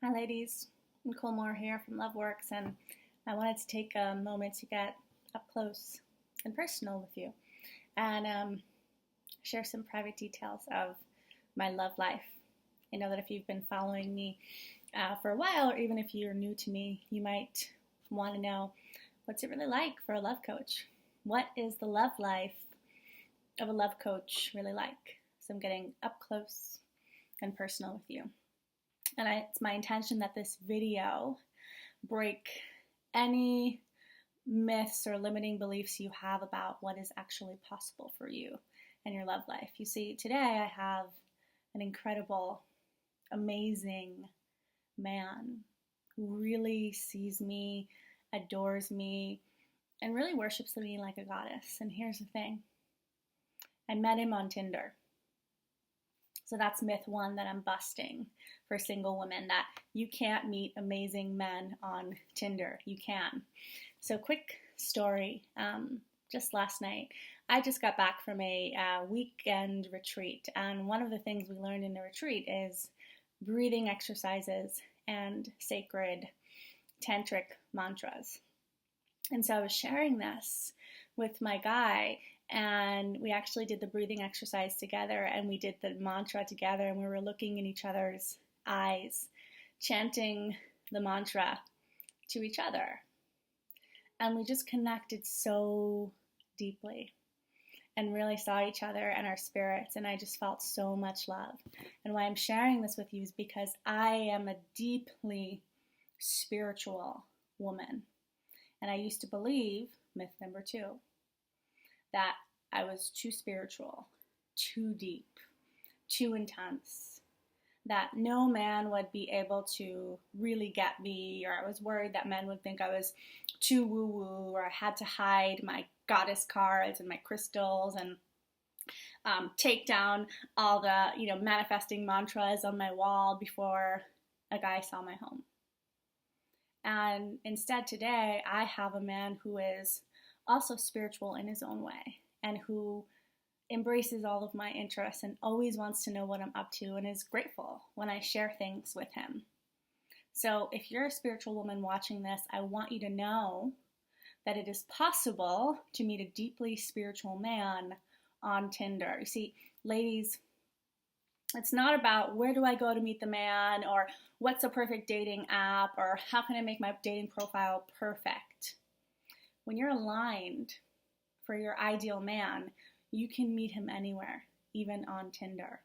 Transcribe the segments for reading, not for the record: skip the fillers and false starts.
Hi ladies, Nicole here from Loveworks, and I wanted to take a moment to get up close and personal with you and share some private details of my love life. I know that if you've been following me for a while, or even if you're new to me, you might want to know, what's it really like for a love coach? What is the love life of a love coach really like? So I'm getting up close and personal with you. And it's my intention that this video break any myths or limiting beliefs you have about what is actually possible for you and your love life. You see, today I have an incredible, amazing man who really sees me, adores me, and really worships me like a goddess. And here's the thing. I met him on Tinder. So that's myth one that I'm busting for single women, that you can't meet amazing men on Tinder. You can. So quick story. Just last night, I just got back from a weekend retreat. And one of the things we learned in the retreat is breathing exercises and sacred tantric mantras. And so I was sharing this with my guy, and we actually did the breathing exercise together, and we did the mantra together, and we were looking in each other's eyes, chanting the mantra to each other. And we just connected so deeply and really saw each other and our spirits, and I just felt so much love. And why I'm sharing this with you is because I am a deeply spiritual woman. And I used to believe, myth number two, that I was too spiritual, too deep, too intense, that no man would be able to really get me, or I was worried that men would think I was too woo-woo, or I had to hide my goddess cards and my crystals and take down all the, manifesting mantras on my wall before a guy saw my home. And instead today, I have a man who is also spiritual in his own way, and who embraces all of my interests and always wants to know what I'm up to and is grateful when I share things with him. So if you're a spiritual woman watching this, I want you to know that it is possible to meet a deeply spiritual man on Tinder. You see, ladies, it's not about where do I go to meet the man, or what's a perfect dating app, or how can I make my dating profile perfect. When you're aligned for your ideal man, you can meet him anywhere, even on Tinder.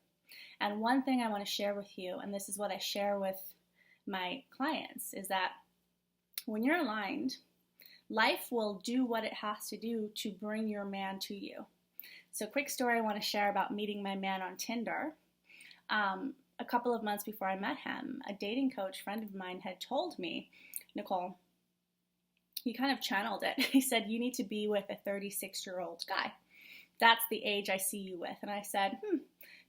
And one thing I want to share with you, and this is what I share with my clients, is that when you're aligned, life will do what it has to do to bring your man to you. So quick story I want to share about meeting my man on Tinder. A couple of months before I met him, a dating coach friend of mine had told me, Nicole, he kind of channeled it. He said, you need to be with a 36-year-old guy. That's the age I see you with. And I said,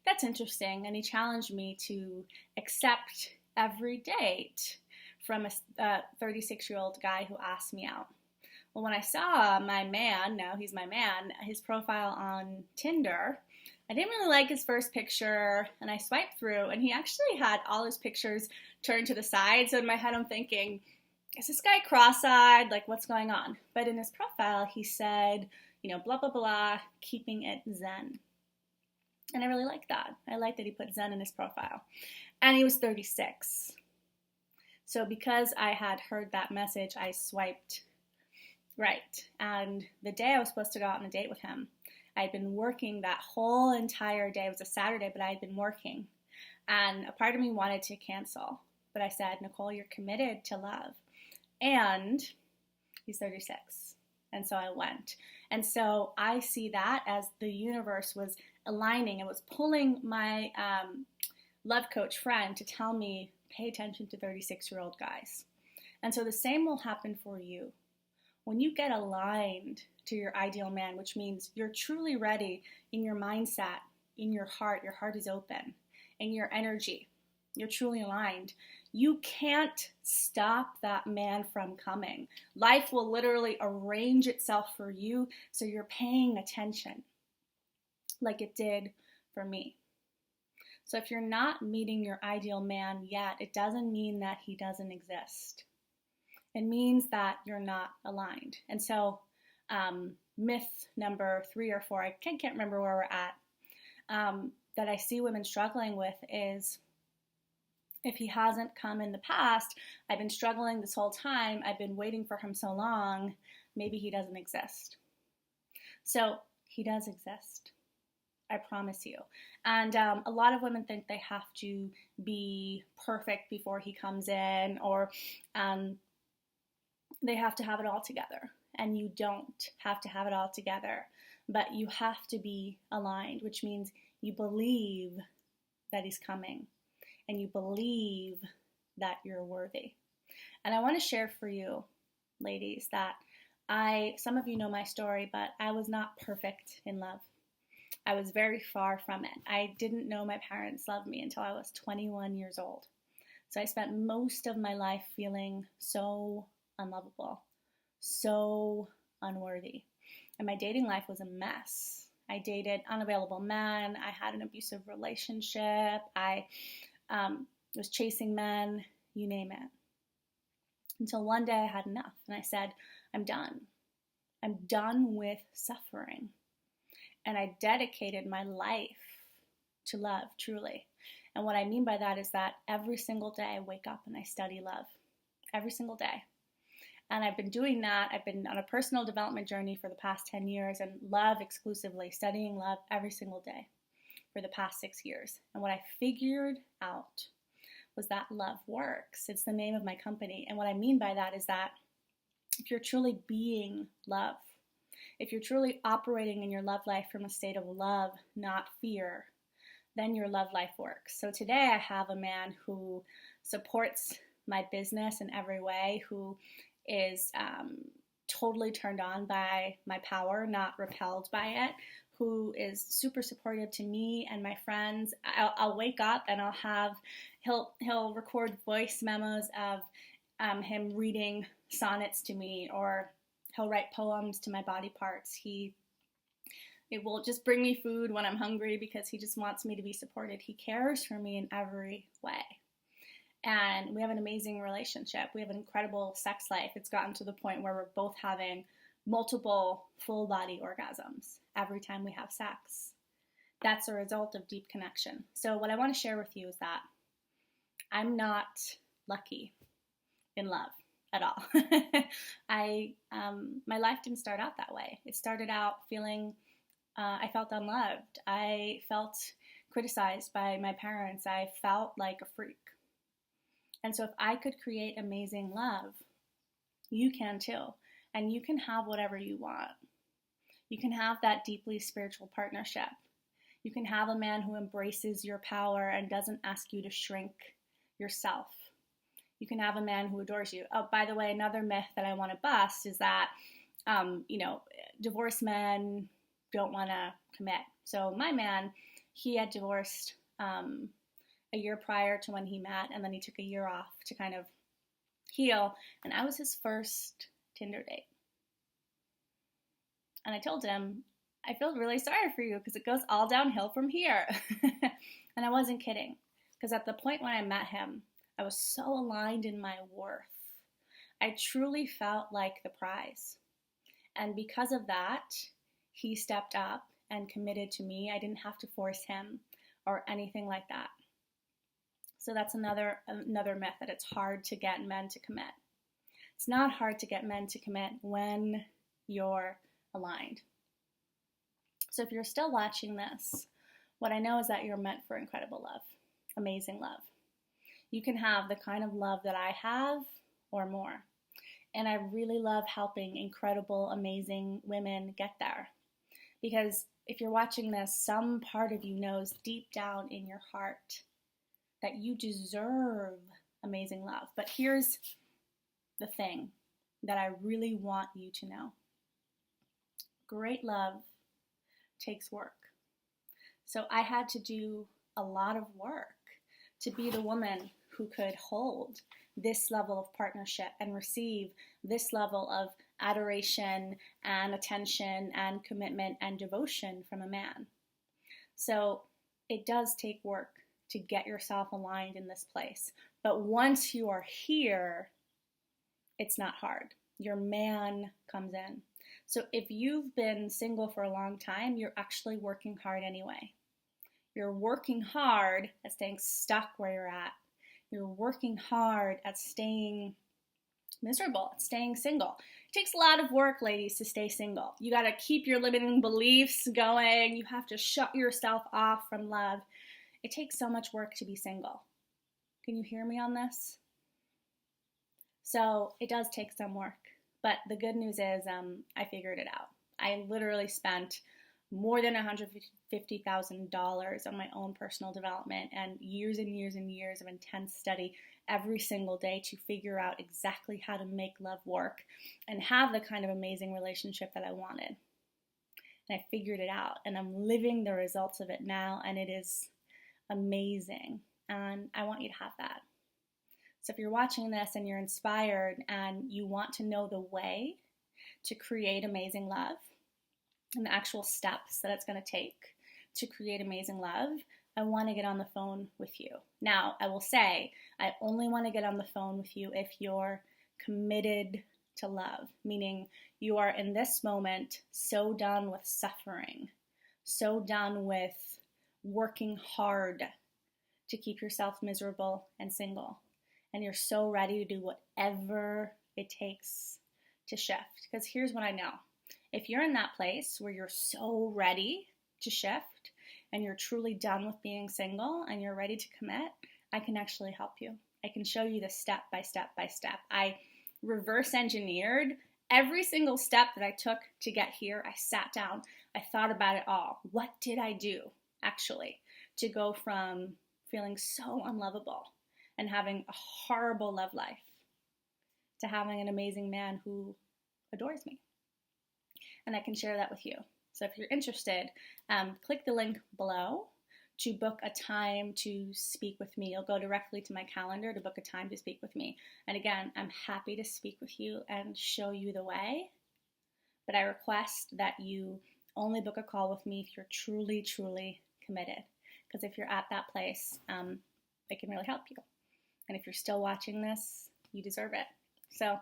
that's interesting. And he challenged me to accept every date from a 36-year-old guy who asked me out. Well, when I saw my man, now he's my man, his profile on Tinder, I didn't really like his first picture, and I swiped through, and he actually had all his pictures turned to the side. So in my head, I'm thinking, is this guy cross-eyed? Like, what's going on? But in his profile, he said, blah, blah, blah, keeping it zen. And I really like that. I like that he put zen in his profile. And he was 36. So because I had heard that message, I swiped right. And the day I was supposed to go out on a date with him, I had been working that whole entire day. It was a Saturday, but I had been working. And a part of me wanted to cancel. But I said, Nicole, you're committed to love. And he's 36. And so I went. And so I see that as the universe was aligning and was pulling my love coach friend to tell me, pay attention to 36-year-old guys. And so the same will happen for you. When you get aligned to your ideal man, which means you're truly ready in your mindset, in your heart is open, in your energy, you're truly aligned, you can't stop that man from coming. Life will literally arrange itself for you, so you're paying attention like it did for me. So if you're not meeting your ideal man yet, it doesn't mean that he doesn't exist. It means that you're not aligned. And so myth number 3 or 4, I can't remember where we're at, that I see women struggling with is, if he hasn't come in the past, I've been struggling this whole time, I've been waiting for him so long, maybe he doesn't exist. So he does exist. I promise you. And a lot of women think they have to be perfect before he comes in, or they have to have it all together. And you don't have to have it all together, but you have to be aligned, which means you believe that he's coming and you believe that you're worthy. And I want to share for you, ladies, that some of you know my story, but I was not perfect in love. I was very far from it. I didn't know my parents loved me until I was 21 years old. So I spent most of my life feeling so unlovable, so unworthy. And my dating life was a mess. I dated unavailable men. I had an abusive relationship. I was chasing men, you name it. Until one day I had enough and I said, I'm done. I'm done with suffering. And I dedicated my life to love, truly. And what I mean by that is that every single day I wake up and I study love. Every single day. And I've been doing that. I've been on a personal development journey for the past 10 years and love exclusively, studying love every single day for the past 6 years. And what I figured out was that love works. It's the name of my company. And what I mean by that is that if you're truly being love, if you're truly operating in your love life from a state of love, not fear, then your love life works. So today I have a man who supports my business in every way, who is totally turned on by my power, not repelled by it, who is super supportive to me and my friends. I'll wake up and he'll record voice memos of him reading sonnets to me, or he'll write poems to my body parts. It will just bring me food when I'm hungry because he just wants me to be supported. He cares for me in every way. And we have an amazing relationship. We have an incredible sex life. It's gotten to the point where we're both having multiple full body orgasms every time we have sex. That's a result of deep connection. So what I want to share with you is that I'm not lucky in love at all. My life didn't start out that way. It started out feeling, I felt unloved. I felt criticized by my parents. I felt like a freak. And so if I could create amazing love, you can too. And you can have whatever you want. You can have that deeply spiritual partnership. You can have a man who embraces your power and doesn't ask you to shrink yourself. You can have a man who adores you. Oh, by the way, another myth that I want to bust is that, divorced men don't want to commit. So my man, he had divorced a year prior to when he met, and then he took a year off to kind of heal. And I was his first Tinder date. And I told him, I feel really sorry for you because it goes all downhill from here. And I wasn't kidding, because at the point when I met him, I was so aligned in my worth. I truly felt like the prize. And because of that, he stepped up and committed to me. I didn't have to force him or anything like that. So that's another myth, that it's hard to get men to commit. It's not hard to get men to commit when you're aligned. So if you're still watching this, what I know is that you're meant for incredible love, amazing love. You can have the kind of love that I have or more. And I really love helping incredible, amazing women get there. Because if you're watching this, some part of you knows deep down in your heart that you deserve amazing love. But here's the thing that I really want you to know. Great love takes work. So I had to do a lot of work to be the woman who could hold this level of partnership and receive this level of adoration and attention and commitment and devotion from a man. So it does take work to get yourself aligned in this place. But once you are here, it's not hard. Your man comes in. So if you've been single for a long time, you're actually working hard anyway. You're working hard at staying stuck where you're at. You're working hard at staying miserable, at staying single. It takes a lot of work, ladies, to stay single. You got to keep your limiting beliefs going. You have to shut yourself off from love. It takes so much work to be single. Can you hear me on this? So it does take some work. But the good news is I figured it out. I literally spent more than $150,000 on my own personal development and years and years and years of intense study every single day to figure out exactly how to make love work and have the kind of amazing relationship that I wanted. And I figured it out, and I'm living the results of it now, and it is amazing. And I want you to have that. So if you're watching this and you're inspired and you want to know the way to create amazing love and the actual steps that it's going to take to create amazing love, I want to get on the phone with you. Now, I will say, I only want to get on the phone with you if you're committed to love, meaning you are in this moment so done with suffering, so done with working hard to keep yourself miserable and single. And you're so ready to do whatever it takes to shift. Because here's what I know. If you're in that place where you're so ready to shift and you're truly done with being single and you're ready to commit, I can actually help you. I can show you the step by step by step. I reverse engineered every single step that I took to get here. I sat down. I thought about it all. What did I do, actually, to go from feeling so unlovable and having a horrible love life to having an amazing man who adores me? And I can share that with you. So if you're interested, click the link below to book a time to speak with me. You'll go directly to my calendar to book a time to speak with me. And again, I'm happy to speak with you and show you the way. But I request that you only book a call with me if you're truly, truly committed. Because if you're at that place, it can really help you. And if you're still watching this, you deserve it. So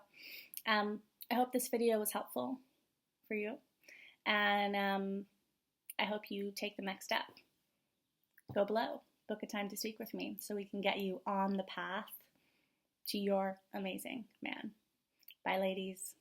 I hope this video was helpful for you. And I hope you take the next step. Go below, book a time to speak with me so we can get you on the path to your amazing man. Bye, ladies.